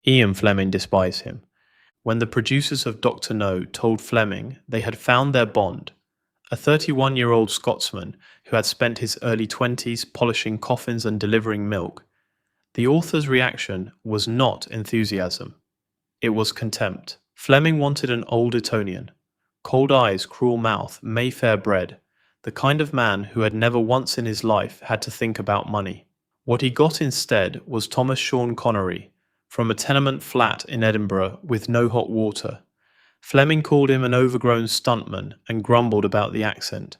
Ian Fleming despised him. When the producers of Dr. No told Fleming they had found their Bond, a 31-year-old Scotsman who had spent his early 20s polishing coffins and delivering milk, the author's reaction was not enthusiasm. It was contempt. Fleming wanted an old Etonian. Cold eyes, cruel mouth, Mayfair bred. The kind of man who had never once in his life had to think about money. What he got instead was Thomas Sean Connery, from a tenement flat in Edinburgh with no hot water. Fleming called him an overgrown stuntman and grumbled about the accent.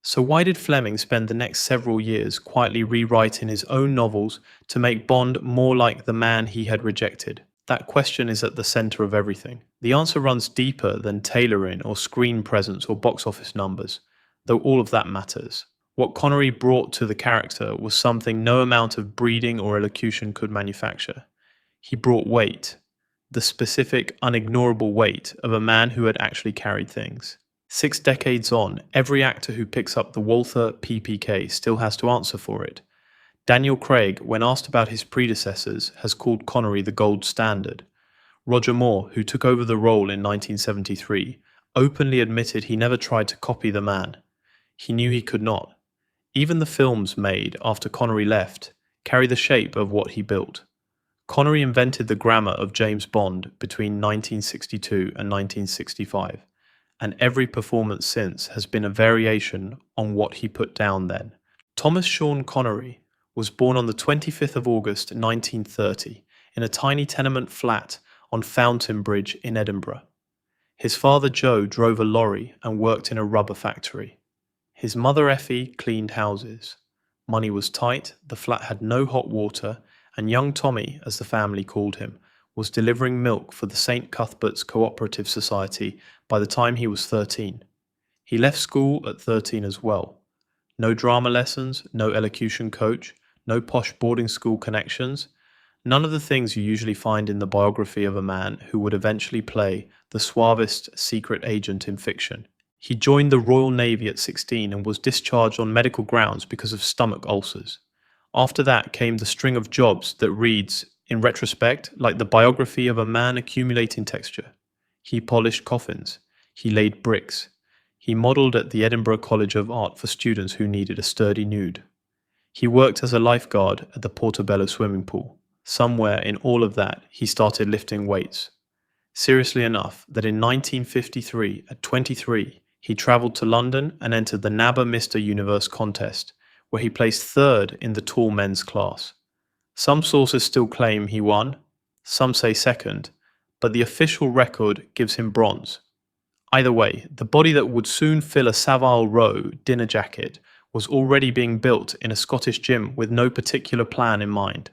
So why did Fleming spend the next several years quietly rewriting his own novels to make Bond more like the man he had rejected? That question is at the centre of everything. The answer runs deeper than tailoring or screen presence or box office numbers, though all of that matters. What Connery brought to the character was something no amount of breeding or elocution could manufacture. He brought weight, the specific, unignorable weight of a man who had actually carried things. 6 decades on, every actor who picks up the Walther PPK still has to answer for it. Daniel Craig, when asked about his predecessors, has called Connery the gold standard. Roger Moore, who took over the role in 1973, openly admitted he never tried to copy the man. He knew he could not. Even the films made after Connery left carry the shape of what he built. Connery invented the grammar of James Bond between 1962 and 1965. And every performance since has been a variation on what he put down then. Thomas Sean Connery was born on the 25th of August 1930 in a tiny tenement flat on Fountain Bridge in Edinburgh. His father Joe drove a lorry and worked in a rubber factory. His mother Effie cleaned houses. Money was tight, the flat had no hot water, and young Tommy, as the family called him, was delivering milk for the St. Cuthbert's Cooperative Society by the time he was 13. He left school at 13 as well. No drama lessons, no elocution coach, no posh boarding school connections, none of the things you usually find in the biography of a man who would eventually play the suavest secret agent in fiction. He joined the Royal Navy at 16 and was discharged on medical grounds because of stomach ulcers. After that came the string of jobs that reads, in retrospect, like the biography of a man accumulating texture. He polished coffins. He laid bricks. He modelled at the Edinburgh College of Art for students who needed a sturdy nude. He worked as a lifeguard at the Portobello swimming pool. Somewhere in all of that, he started lifting weights. Seriously enough, that in 1953, at 23, he travelled to London and entered the NABBA Mr. Universe contest, where he placed third in the tall men's class. Some sources still claim he won, some say second, but the official record gives him bronze. Either way, the body that would soon fill a Savile Row dinner jacket was already being built in a Scottish gym with no particular plan in mind.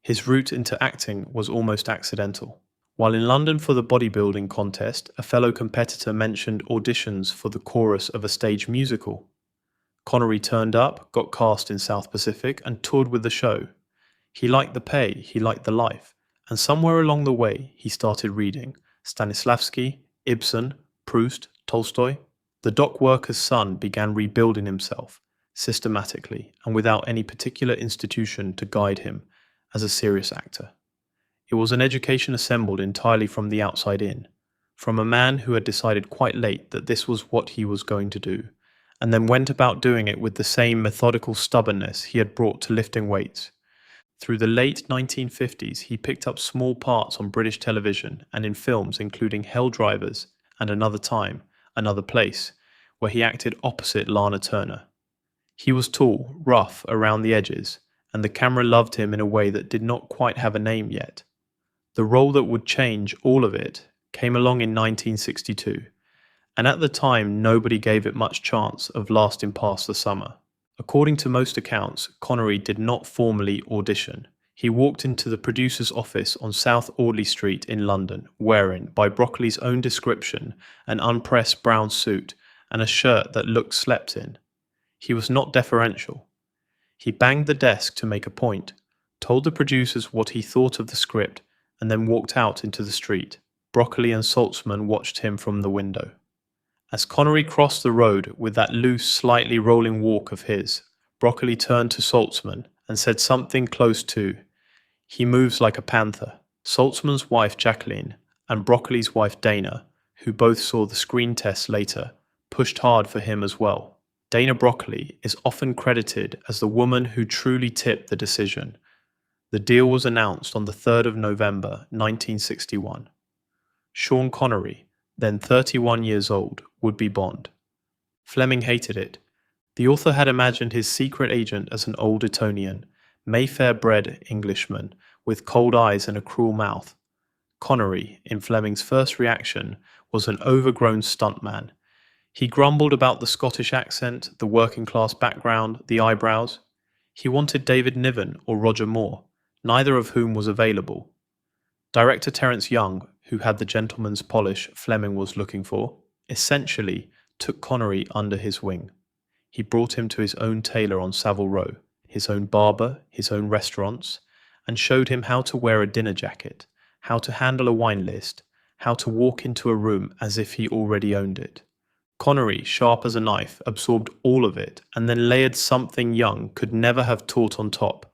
His route into acting was almost accidental. While in London for the bodybuilding contest, a fellow competitor mentioned auditions for the chorus of a stage musical. Connery turned up, got cast in South Pacific, and toured with the show. He liked the pay, he liked the life, and somewhere along the way he started reading Stanislavski, Ibsen, Proust, Tolstoy. The dock worker's son began rebuilding himself, systematically and without any particular institution to guide him as a serious actor. It was an education assembled entirely from the outside in, from a man who had decided quite late that this was what he was going to do, and then went about doing it with the same methodical stubbornness he had brought to lifting weights. Through the late 1950s, he picked up small parts on British television and in films including Hell Drivers and Another Time, Another Place, where he acted opposite Lana Turner. He was tall, rough around the edges, and the camera loved him in a way that did not quite have a name yet. The role that would change all of it came along in 1962, and at the time nobody gave it much chance of lasting past the summer. According to most accounts, Connery did not formally audition. He walked into the producer's office on South Audley Street in London, wearing, by Broccoli's own description, an unpressed brown suit and a shirt that looked slept in. He was not deferential. He banged the desk to make a point, told the producers what he thought of the script, and then walked out into the street. Broccoli and Saltzman watched him from the window. As Connery crossed the road with that loose, slightly rolling walk of his, Broccoli turned to Saltzman and said something close to, "He moves like a panther." Saltzman's wife Jacqueline and Broccoli's wife Dana, who both saw the screen tests later, pushed hard for him as well. Dana Broccoli is often credited as the woman who truly tipped the decision. The deal was announced on the 3rd of November 1961. Sean Connery, then 31 years old, would be Bond. Fleming hated it. The author had imagined his secret agent as an old Etonian, Mayfair-bred Englishman with cold eyes and a cruel mouth. Connery, in Fleming's first reaction, was an overgrown stuntman. He grumbled about the Scottish accent, the working-class background, the eyebrows. He wanted David Niven or Roger Moore, neither of whom was available. Director Terence Young, who had the gentleman's polish Fleming was looking for, essentially took Connery under his wing. He brought him to his own tailor on Savile Row, his own barber, his own restaurants, and showed him how to wear a dinner jacket, how to handle a wine list, how to walk into a room as if he already owned it. Connery, sharp as a knife, absorbed all of it and then layered something Young could never have taught on top.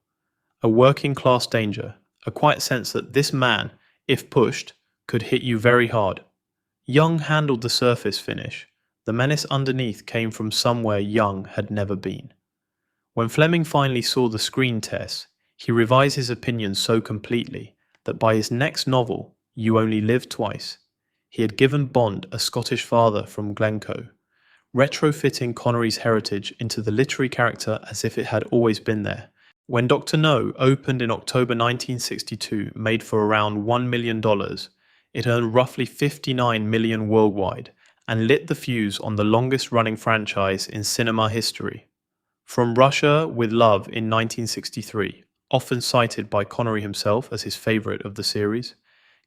A working-class danger, a quiet sense that this man, if pushed, could hit you very hard. Young handled the surface finish. The menace underneath came from somewhere Young had never been. When Fleming finally saw the screen tests, he revised his opinion so completely that by his next novel, You Only Live Twice, he had given Bond a Scottish father from Glencoe, retrofitting Connery's heritage into the literary character as if it had always been there. When Dr. No opened in October 1962, made for around $1 million, it earned roughly $59 million worldwide and lit the fuse on the longest-running franchise in cinema history. From Russia with Love in 1963, often cited by Connery himself as his favourite of the series,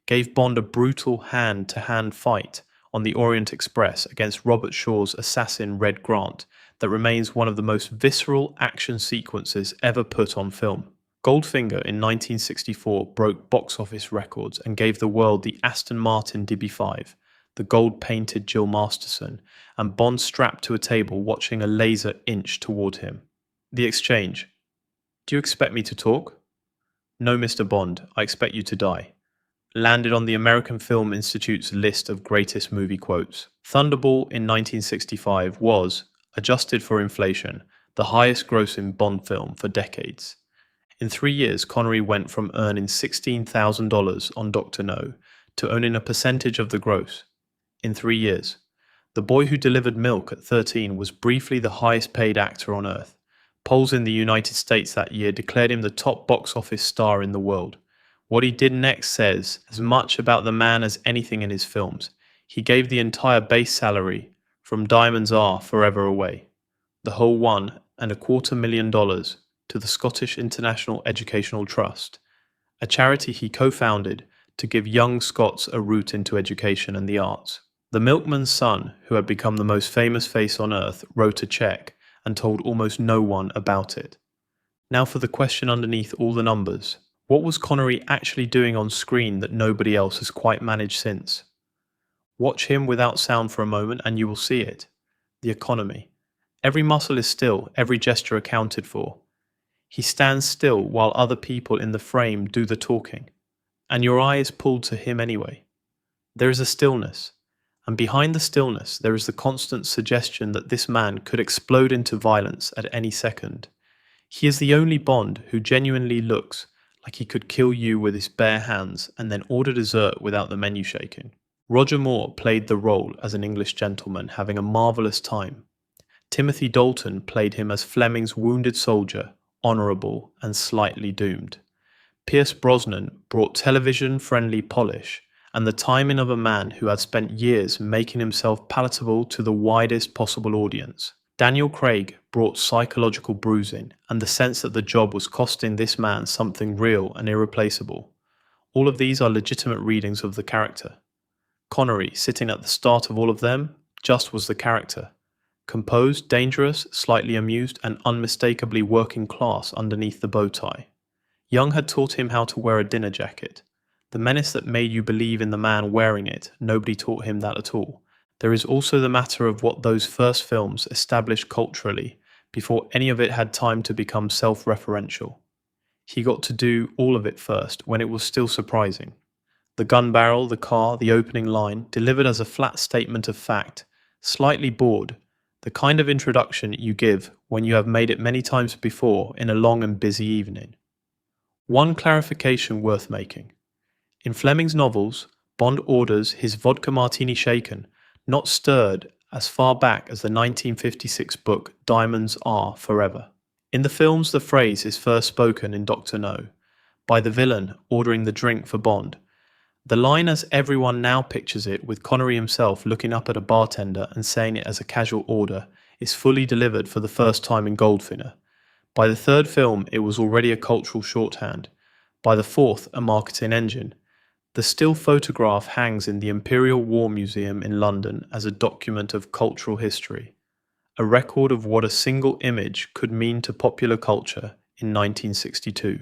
gave Bond a brutal hand-to-hand fight on the Orient Express against Robert Shaw's assassin Red Grant that remains one of the most visceral action sequences ever put on film. Goldfinger in 1964 broke box office records and gave the world the Aston Martin DB5, the gold-painted Jill Masterson, and Bond strapped to a table watching a laser inch toward him. The exchange. Do you expect me to talk? No, Mr. Bond, I expect you to die. Landed on the American Film Institute's list of greatest movie quotes. Thunderball in 1965 was, adjusted for inflation, the highest grossing Bond film for decades. In 3 years, Connery went from earning $16,000 on Dr. No to owning a percentage of the gross. In 3 years. The boy who delivered milk at 13 was briefly the highest paid actor on earth. Polls in the United States that year declared him the top box office star in the world. What he did next says as much about the man as anything in his films. He gave the entire base salary from Diamonds Are Forever away, the whole $1.25 million, to the Scottish International Educational Trust, a charity he co-founded to give young Scots a route into education and the arts. The milkman's son, who had become the most famous face on earth, wrote a check and told almost no one about it. Now for the question underneath all the numbers. What was Connery actually doing on screen that nobody else has quite managed since? Watch him without sound for a moment and you will see it. The economy. Every muscle is still, every gesture accounted for. He stands still while other people in the frame do the talking, and your eye is pulled to him anyway. There is a stillness, and behind the stillness there is the constant suggestion that this man could explode into violence at any second. He is the only Bond who genuinely looks like he could kill you with his bare hands and then order dessert without the menu shaking. Roger Moore played the role as an English gentleman having a marvellous time. Timothy Dalton played him as Fleming's wounded soldier, honourable and slightly doomed. Pierce Brosnan brought television-friendly polish and the timing of a man who had spent years making himself palatable to the widest possible audience. Daniel Craig brought psychological bruising and the sense that the job was costing this man something real and irreplaceable. All of these are legitimate readings of the character. Connery, sitting at the start of all of them, just was the character. Composed, dangerous, slightly amused, and unmistakably working class underneath the bow tie. Young had taught him how to wear a dinner jacket. The menace that made you believe in the man wearing it, nobody taught him that at all. There is also the matter of what those first films established culturally before any of it had time to become self-referential. He got to do all of it first, when it was still surprising. The gun barrel, the car, the opening line, delivered as a flat statement of fact, slightly bored, the kind of introduction you give when you have made it many times before in a long and busy evening. One clarification worth making. In Fleming's novels, Bond orders his vodka martini shaken, not stirred, as far back as the 1956 book Diamonds Are Forever. In the films, the phrase is first spoken in Dr. No, by the villain ordering the drink for Bond. The line, as everyone now pictures it, with Connery himself looking up at a bartender and saying it as a casual order, is fully delivered for the first time in Goldfinger. By the third film, it was already a cultural shorthand. By the fourth, a marketing engine. The still photograph hangs in the Imperial War Museum in London as a document of cultural history, a record of what a single image could mean to popular culture in 1962,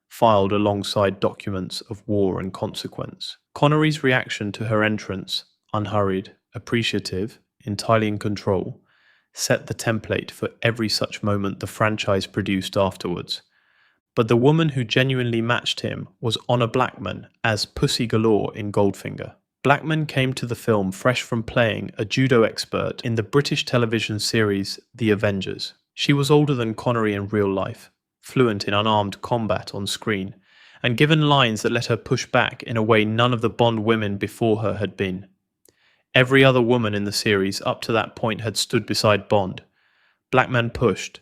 filed alongside documents of war and consequence. Connery's reaction to her entrance, unhurried, appreciative, entirely in control, set the template for every such moment the franchise produced afterwards. But the woman who genuinely matched him was Honor Blackman as Pussy Galore in Goldfinger. Blackman came to the film fresh from playing a judo expert in the British television series The Avengers. She was older than Connery in real life, fluent in unarmed combat on screen, and given lines that let her push back in a way none of the Bond women before her had been. Every other woman in the series up to that point had stood beside Bond. Blackman pushed.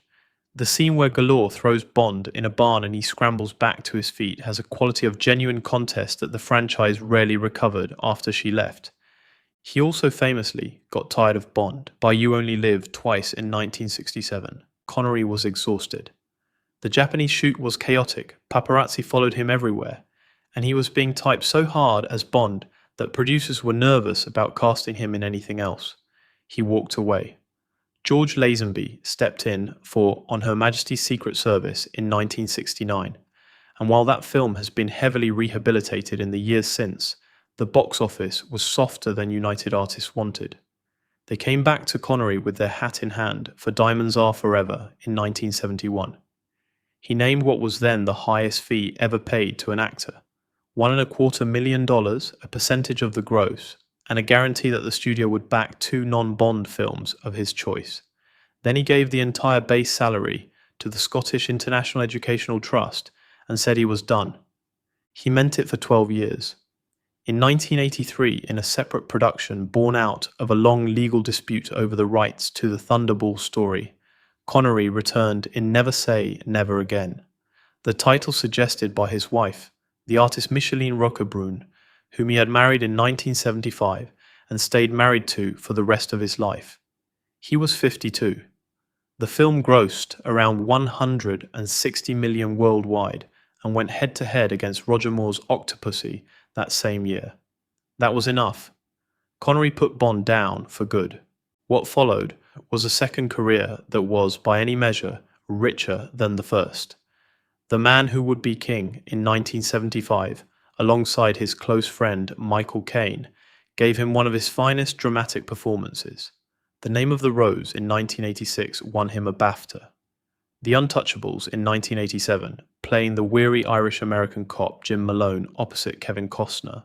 The scene where Galore throws Bond in a barn and he scrambles back to his feet has a quality of genuine contest that the franchise rarely recovered after she left. He also famously got tired of Bond by You Only Live twice in 1967. Connery was exhausted. The Japanese shoot was chaotic, paparazzi followed him everywhere, and he was being typed so hard as Bond that producers were nervous about casting him in anything else. He walked away. George Lazenby stepped in for On Her Majesty's Secret Service in 1969, and while that film has been heavily rehabilitated in the years since, the box office was softer than United Artists wanted. They came back to Connery with their hat in hand for Diamonds Are Forever in 1971. He named what was then the highest fee ever paid to an actor, $1.25 million, a percentage of the gross, and a guarantee that the studio would back 2 non-Bond films of his choice. Then he gave the entire base salary to the Scottish International Educational Trust and said he was done. He meant it for 12 years. In 1983, in a separate production born out of a long legal dispute over the rights to the Thunderball story, Connery returned in Never Say Never Again, the title suggested by his wife, the artist Micheline Roquebrune, whom he had married in 1975 and stayed married to for the rest of his life. He was 52. The film grossed around $160 million worldwide and went head-to-head against Roger Moore's Octopussy that same year. That was enough. Connery put Bond down for good. What followed was a second career that was, by any measure, richer than the first. The Man Who Would Be King in 1975, alongside his close friend Michael Caine, gave him one of his finest dramatic performances. The Name of the Rose in 1986 won him a BAFTA. The Untouchables in 1987, playing the weary Irish-American cop Jim Malone opposite Kevin Costner,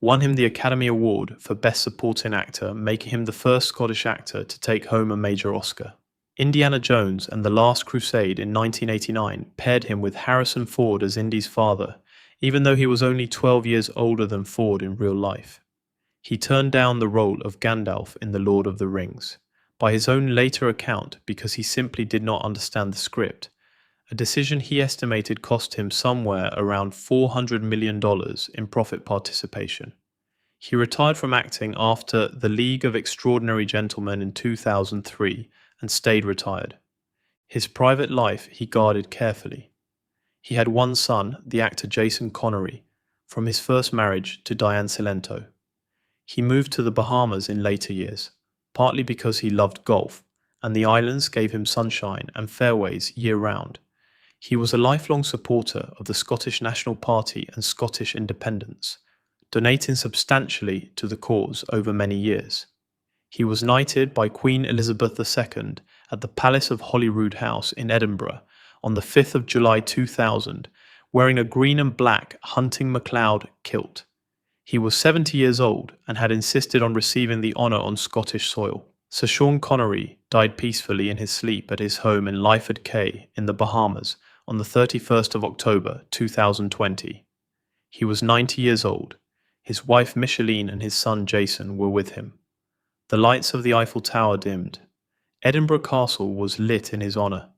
won him the Academy Award for Best Supporting Actor, making him the first Scottish actor to take home a major Oscar. Indiana Jones and the Last Crusade in 1989 paired him with Harrison Ford as Indy's father, even though he was only 12 years older than Ford in real life. He turned down the role of Gandalf in The Lord of the Rings, by his own later account because he simply did not understand the script, a decision he estimated cost him somewhere around $400 million in profit participation. He retired from acting after The League of Extraordinary Gentlemen in 2003 and stayed retired. His private life he guarded carefully. He had one son, the actor Jason Connery, from his first marriage to Diane Cilento. He moved to the Bahamas in later years, partly because he loved golf, and the islands gave him sunshine and fairways year-round. He was a lifelong supporter of the Scottish National Party and Scottish independence, donating substantially to the cause over many years. He was knighted by Queen Elizabeth II at the Palace of Holyrood House in Edinburgh on the 5th of July 2000 wearing a green and black hunting MacLeod kilt. He was 70 years old and had insisted on receiving the honour on Scottish soil. Sir Sean Connery died peacefully in his sleep at his home in Lyford Cay in the Bahamas on the 31st of October 2020. He was 90 years old. His wife Micheline and his son Jason were with him. The lights of the Eiffel Tower dimmed. Edinburgh Castle was lit in his honour.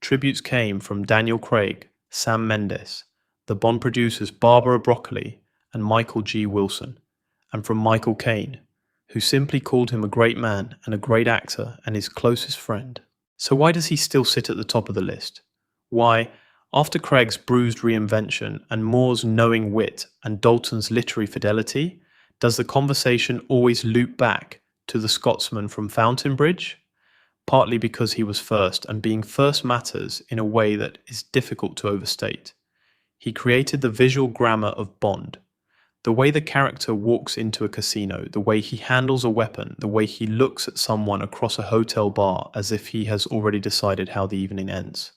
Tributes came from Daniel Craig, Sam Mendes, the Bond producers Barbara Broccoli and Michael G. Wilson, and from Michael Caine, who simply called him a great man and a great actor and his closest friend. So why does he still sit at the top of the list? Why, after Craig's bruised reinvention and Moore's knowing wit and Dalton's literary fidelity, does the conversation always loop back to the Scotsman from Fountainbridge? Partly because he was first, and being first matters in a way that is difficult to overstate. He created the visual grammar of Bond. The way the character walks into a casino, the way he handles a weapon, the way he looks at someone across a hotel bar as if he has already decided how the evening ends.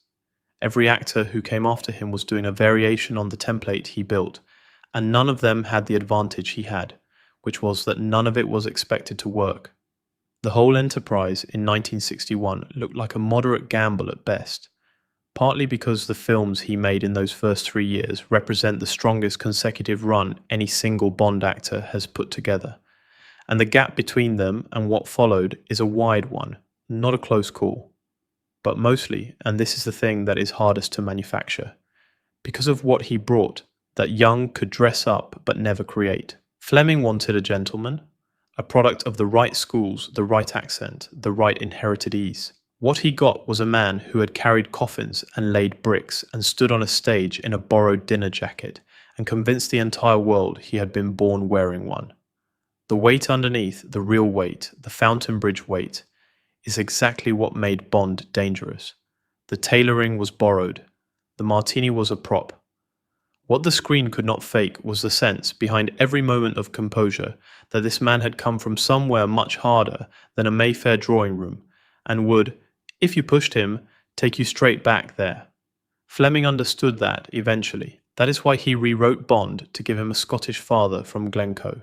Every actor who came after him was doing a variation on the template he built, and none of them had the advantage he had, which was that none of it was expected to work. The whole enterprise in 1961 looked like a moderate gamble at best, partly because the films he made in those first 3 years represent the strongest consecutive run any single Bond actor has put together, and the gap between them and what followed is a wide one, not a close call. But mostly, and this is the thing that is hardest to manufacture, because of what he brought, that Young could dress up but never create. Fleming wanted a gentleman, a product of the right schools, the right accent, the right inherited ease. What he got was a man who had carried coffins and laid bricks and stood on a stage in a borrowed dinner jacket and convinced the entire world he had been born wearing one. The weight underneath, the real weight, the Fountainbridge weight, is exactly what made Bond dangerous. The tailoring was borrowed. The martini was a prop. What the screen could not fake was the sense, behind every moment of composure, that this man had come from somewhere much harder than a Mayfair drawing room, and would, if you pushed him, take you straight back there. Fleming understood that eventually. That is why he rewrote Bond to give him a Scottish father from Glencoe.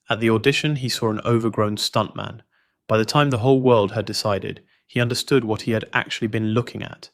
At the audition he saw an overgrown stuntman. By the time the whole world had decided, he understood what he had actually been looking at.